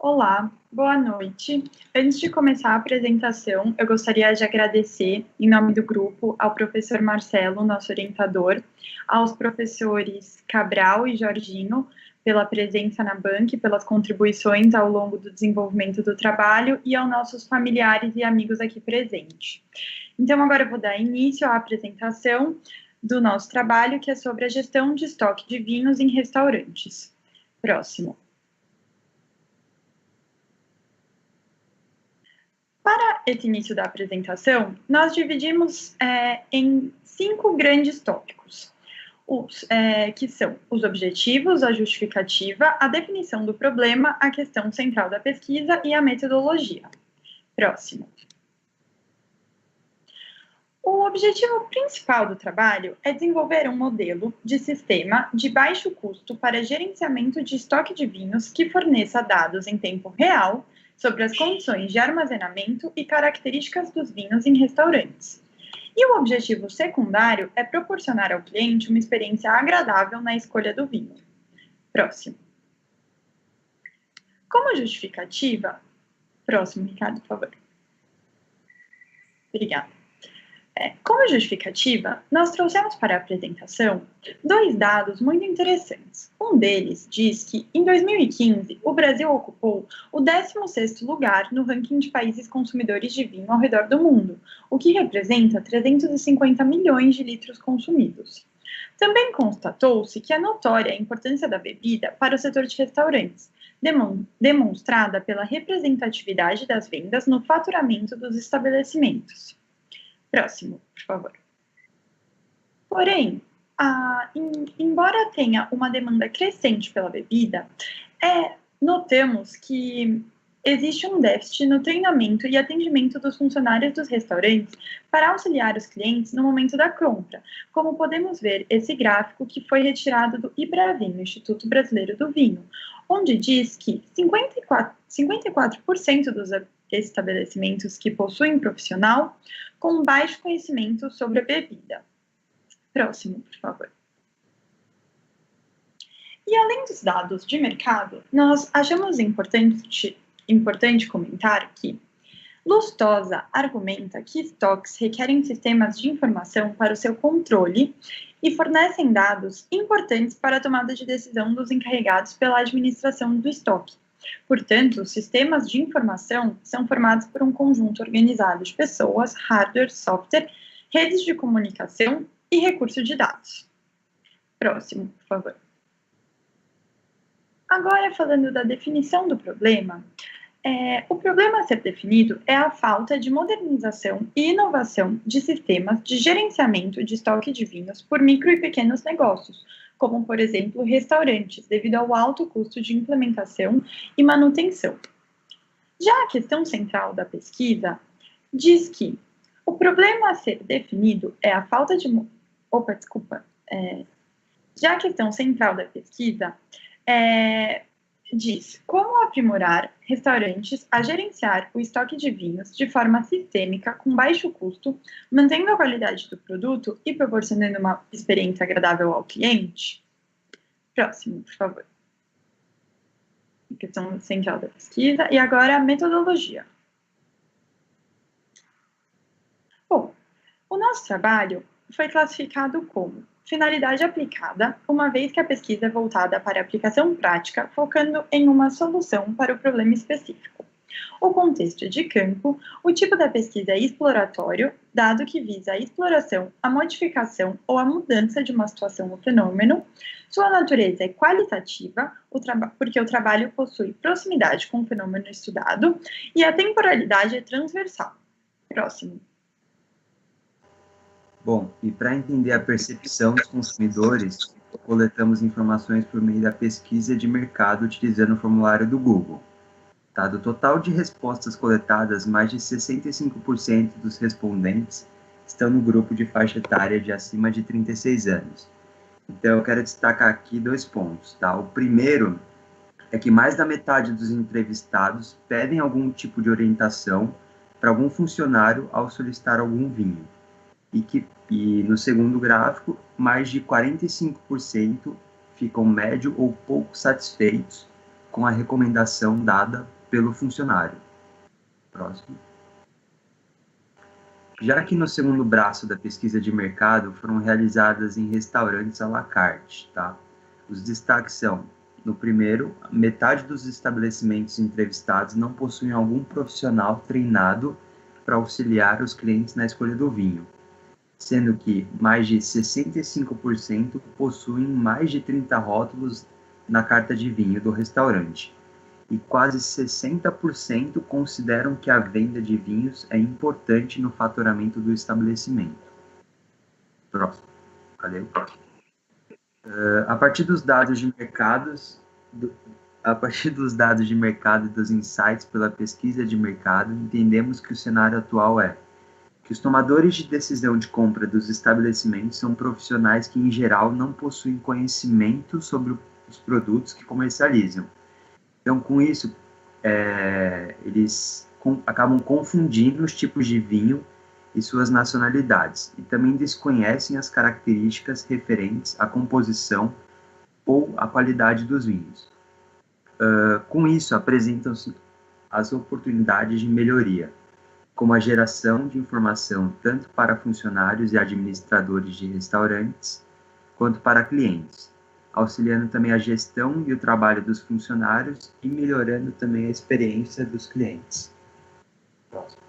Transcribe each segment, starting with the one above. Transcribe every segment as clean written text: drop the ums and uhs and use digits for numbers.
Olá, boa noite. Antes de começar a apresentação, eu gostaria de agradecer, em nome do grupo, ao professor Marcelo, nosso orientador, aos professores Cabral e Jorginho, pela presença na banca e pelas contribuições ao longo do desenvolvimento do trabalho, e aos nossos familiares e amigos aqui presentes. Então, agora eu vou dar início à apresentação do nosso trabalho, que é sobre a gestão de estoque de vinhos em restaurantes. Próximo. Para esse início da apresentação, nós dividimos em 5 grandes tópicos, que são os objetivos, a justificativa, a definição do problema, a questão central da pesquisa e a metodologia. Próximo. O objetivo principal do trabalho é desenvolver um modelo de sistema de baixo custo para gerenciamento de estoque de vinhos que forneça dados em tempo real sobre as condições de armazenamento e características dos vinhos em restaurantes. E o objetivo secundário é proporcionar ao cliente uma experiência agradável na escolha do vinho. Próximo. Como justificativa... Próximo, Ricardo, por favor. Obrigada. Como justificativa, nós trouxemos para a apresentação 2 dados muito interessantes. Um deles diz que, em 2015, o Brasil ocupou o 16º lugar no ranking de países consumidores de vinho ao redor do mundo, o que representa 350 milhões de litros consumidos. Também constatou-se que é notória a importância da bebida para o setor de restaurantes, demonstrada pela representatividade das vendas no faturamento dos estabelecimentos. Próximo, por favor. Porém, embora tenha uma demanda crescente pela bebida, notamos que existe um déficit no treinamento e atendimento dos funcionários dos restaurantes para auxiliar os clientes no momento da compra, como podemos ver esse gráfico que foi retirado do IBRAVINHO, Instituto Brasileiro do Vinho, onde diz que 54% dos estabelecimentos que possuem profissional com baixo conhecimento sobre a bebida. Próximo, por favor. E além dos dados de mercado, nós achamos importante comentar que Lustosa argumenta que estoques requerem sistemas de informação para o seu controle e fornecem dados importantes para a tomada de decisão dos encarregados pela administração do estoque. Portanto, os sistemas de informação são formados por um conjunto organizado de pessoas, hardware, software, redes de comunicação e recurso de dados. Próximo, por favor. Agora, falando da definição do problema, o problema a ser definido é a falta de modernização e inovação de sistemas de gerenciamento de estoque de vinhos por micro e pequenos negócios, como, por exemplo, restaurantes, devido ao alto custo de implementação e manutenção. Já a questão central da pesquisa diz que o problema a ser definido é a falta de... Já a questão central da pesquisa diz como aprimorar restaurantes a gerenciar o estoque de vinhos de forma sistêmica, com baixo custo, mantendo a qualidade do produto e proporcionando uma experiência agradável ao cliente. Próximo, por favor. A questão central da pesquisa. E agora a metodologia. Bom, o nosso trabalho foi classificado como finalidade aplicada, uma vez que a pesquisa é voltada para a aplicação prática, focando em uma solução para o problema específico. O contexto de campo, o tipo da pesquisa é exploratório, dado que visa a exploração, a modificação ou a mudança de uma situação ou fenômeno. Sua natureza é qualitativa, porque o trabalho possui proximidade com o fenômeno estudado, e a temporalidade é transversal. Próximo. Bom, e para entender a percepção dos consumidores, coletamos informações por meio da pesquisa de mercado utilizando o formulário do Google. Do total de respostas coletadas, mais de 65% dos respondentes estão no grupo de faixa etária de acima de 36 anos. Então, eu quero destacar aqui 2 pontos. O primeiro é que mais da metade dos entrevistados pedem algum tipo de orientação para algum funcionário ao solicitar algum vinho. E no segundo gráfico, mais de 45% ficam médio ou pouco satisfeitos com a recomendação dada pelo funcionário. Próximo. Já que no segundo braço da pesquisa de mercado foram realizadas em restaurantes à la carte, tá? Os destaques são, no primeiro, metade dos estabelecimentos entrevistados não possuem algum profissional treinado para auxiliar os clientes na escolha do vinho, sendo que mais de 65% possuem mais de 30 rótulos na carta de vinho do restaurante, e quase 60% consideram que a venda de vinhos é importante no faturamento do estabelecimento. Próximo. Cadê? A partir dos dados de mercados, a partir dos dados de mercado e dos insights pela pesquisa de mercado, entendemos que o cenário atual é que os tomadores de decisão de compra dos estabelecimentos são profissionais que, em geral, não possuem conhecimento sobre os produtos que comercializam. Então, com isso, eles acabam confundindo os tipos de vinho e suas nacionalidades, e também desconhecem as características referentes à composição ou à qualidade dos vinhos. Com isso, apresentam-se as oportunidades de melhoria, como a geração de informação tanto para funcionários e administradores de restaurantes, quanto para clientes, auxiliando também a gestão e o trabalho dos funcionários e melhorando também a experiência dos clientes. Próximo.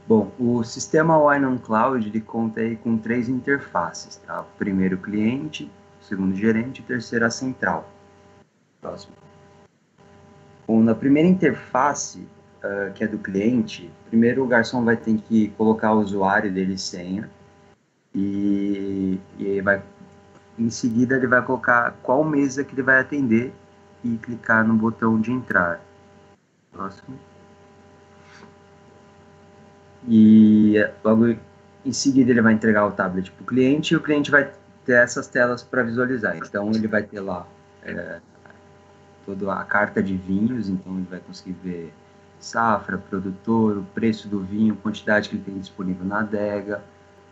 Bom, o sistema Wine on Cloud ele conta aí com 3 interfaces, tá? O primeiro, cliente, o segundo, gerente e o terceiro, a central. Próximo. Bom, na primeira interface, que é do cliente, primeiro o garçom vai ter que colocar o usuário dele e senha, e vai, em seguida ele vai colocar qual mesa que ele vai atender e clicar no botão de entrar. Próximo. E logo em seguida ele vai entregar o tablet para o cliente e o cliente vai ter essas telas para visualizar. Então ele vai ter lá toda a carta de vinhos, então ele vai conseguir ver safra, produtor, o preço do vinho, quantidade que ele tem disponível na adega,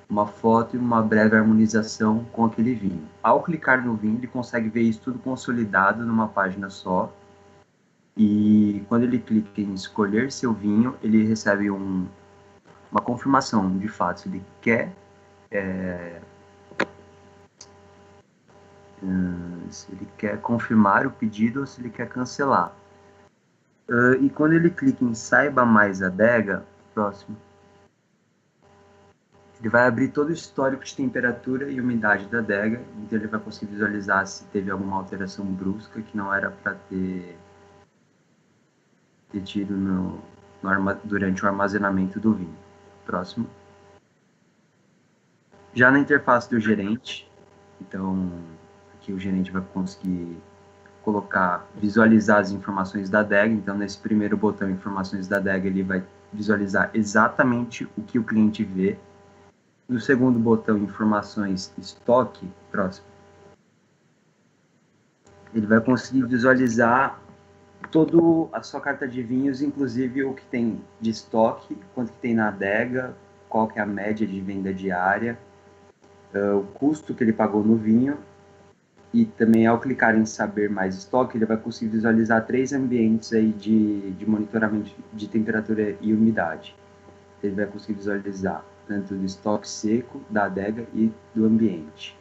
uma foto e uma breve harmonização com aquele vinho. Ao clicar no vinho, ele consegue ver isso tudo consolidado numa página só. E quando ele clica em escolher seu vinho, ele recebe uma confirmação de fato se ele quer se ele quer confirmar o pedido ou se ele quer cancelar. E quando ele clica em saiba mais adega, próximo, ele vai abrir todo o histórico de temperatura e umidade da adega, então ele vai conseguir visualizar se teve alguma alteração brusca que não era para ter tido durante o armazenamento do vinho. Próximo. Já na interface do gerente, então aqui o gerente vai conseguir visualizar as informações da adega. Então nesse primeiro botão informações da adega ele vai visualizar exatamente o que o cliente vê. No segundo botão informações estoque, próximo, ele vai conseguir visualizar toda a sua carta de vinhos, inclusive o que tem de estoque, quanto que tem na adega, qual que é a média de venda diária, o custo que ele pagou no vinho. E também, ao clicar em saber mais estoque, ele vai conseguir visualizar 3 ambientes aí de monitoramento de temperatura e umidade. Ele vai conseguir visualizar tanto do estoque seco, da adega e do ambiente.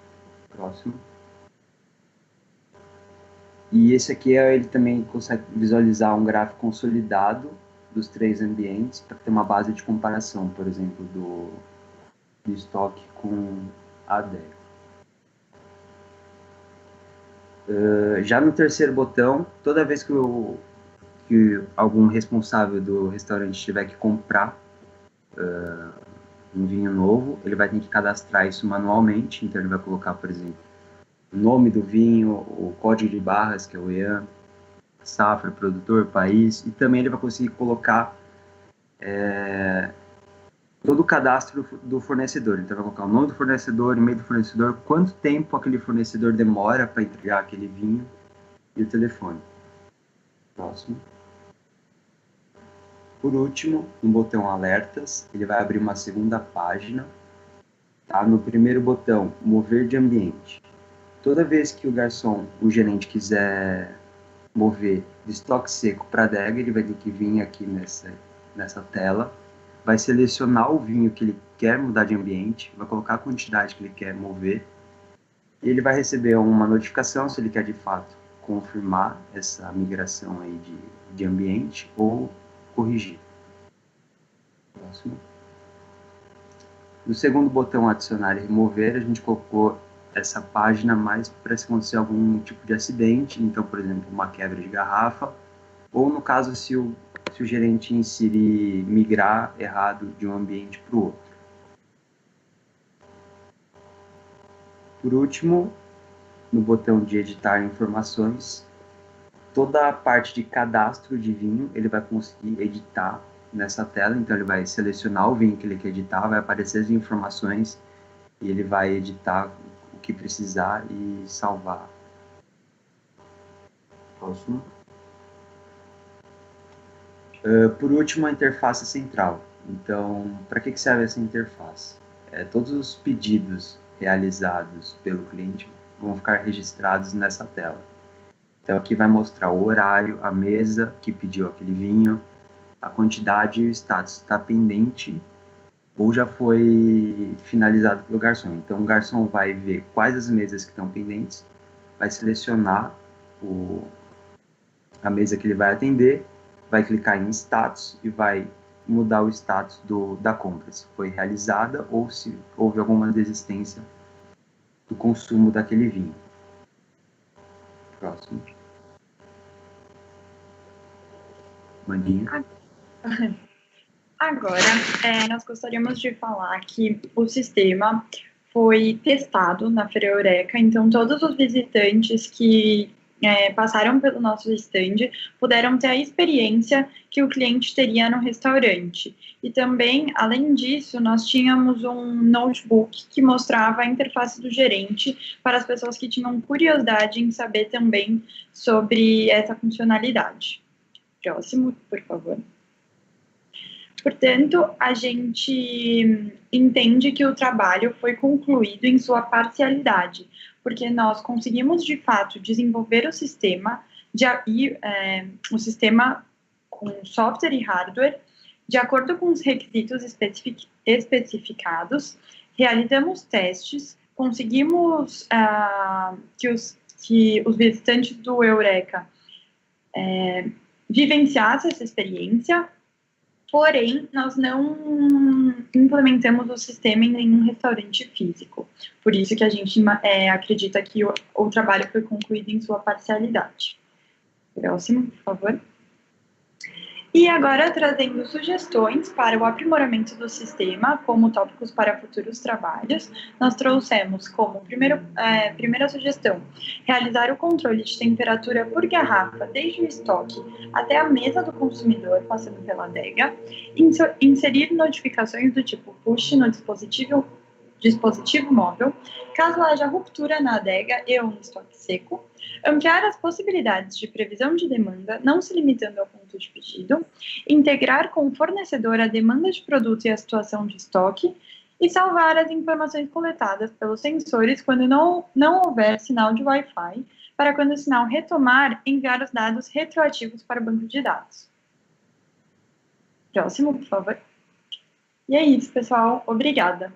Próximo. E esse aqui, ele também consegue visualizar um gráfico consolidado dos 3 ambientes para ter uma base de comparação, por exemplo, do estoque com a adega. Já no terceiro botão, toda vez que algum responsável do restaurante tiver que comprar um vinho novo, ele vai ter que cadastrar isso manualmente. Então ele vai colocar, por exemplo, o nome do vinho, o código de barras, que é o EAN, safra, produtor, país, e também ele vai conseguir colocar todo o cadastro do fornecedor. Então vai colocar o nome do fornecedor, e-mail do fornecedor, quanto tempo aquele fornecedor demora para entregar aquele vinho e o telefone. Próximo. Por último, no botão alertas, ele vai abrir uma segunda página. Tá? No primeiro botão, mover de ambiente. Toda vez que o garçom, o gerente, quiser mover de estoque seco para adega, ele vai ter que vir aqui nessa tela, vai selecionar o vinho que ele quer mudar de ambiente, vai colocar a quantidade que ele quer mover, e ele vai receber uma notificação se ele quer de fato confirmar essa migração aí de ambiente ou corrigir. Próximo. No segundo botão adicionar e remover, a gente colocou essa página mais para se acontecer algum tipo de acidente, então, por exemplo, uma quebra de garrafa, ou no caso, se o gerente inserir, migrar errado de um ambiente para o outro. Por último, no botão de editar informações, toda a parte de cadastro de vinho ele vai conseguir editar nessa tela. Então ele vai selecionar o vinho que ele quer editar, vai aparecer as informações e ele vai editar o que precisar e salvar. Próximo. Por último, a interface central. Então, para que serve essa interface? Todos os pedidos realizados pelo cliente vão ficar registrados nessa tela. Então, aqui vai mostrar o horário, a mesa que pediu aquele vinho, a quantidade e o status. Está pendente ou já foi finalizado pelo garçom. Então, o garçom vai ver quais as mesas que estão pendentes, vai selecionar a mesa que ele vai atender, vai clicar em status e vai mudar o status da compra, se foi realizada ou se houve alguma desistência do consumo daquele vinho. Próximo. Mandinha. Agora, nós gostaríamos de falar que o sistema foi testado na Feira Eureka, então todos os visitantes que passaram pelo nosso stand puderam ter a experiência que o cliente teria no restaurante. E também, além disso, nós tínhamos um notebook que mostrava a interface do gerente para as pessoas que tinham curiosidade em saber também sobre essa funcionalidade. Próximo, por favor. Portanto, a gente entende que o trabalho foi concluído em sua parcialidade, porque nós conseguimos, de fato, desenvolver o sistema, o sistema com software e hardware, de acordo com os requisitos especificados, realizamos testes, conseguimos que os visitantes do Eureka vivenciassem essa experiência. Porém, nós não implementamos o sistema em nenhum restaurante físico. Por isso que a gente acredita que o trabalho foi concluído em sua parcialidade. Próximo, por favor. E agora, trazendo sugestões para o aprimoramento do sistema, como tópicos para futuros trabalhos, nós trouxemos como primeira sugestão, realizar o controle de temperatura por garrafa, desde o estoque até a mesa do consumidor, passando pela adega, inserir notificações do tipo push no dispositivo móvel, caso haja ruptura na adega e ou no estoque seco, ampliar as possibilidades de previsão de demanda, não se limitando ao ponto de pedido, integrar com o fornecedor a demanda de produto e a situação de estoque, e salvar as informações coletadas pelos sensores quando não houver sinal de Wi-Fi, para quando o sinal retomar, enviar os dados retroativos para o banco de dados. Próximo, por favor. E é isso, pessoal. Obrigada.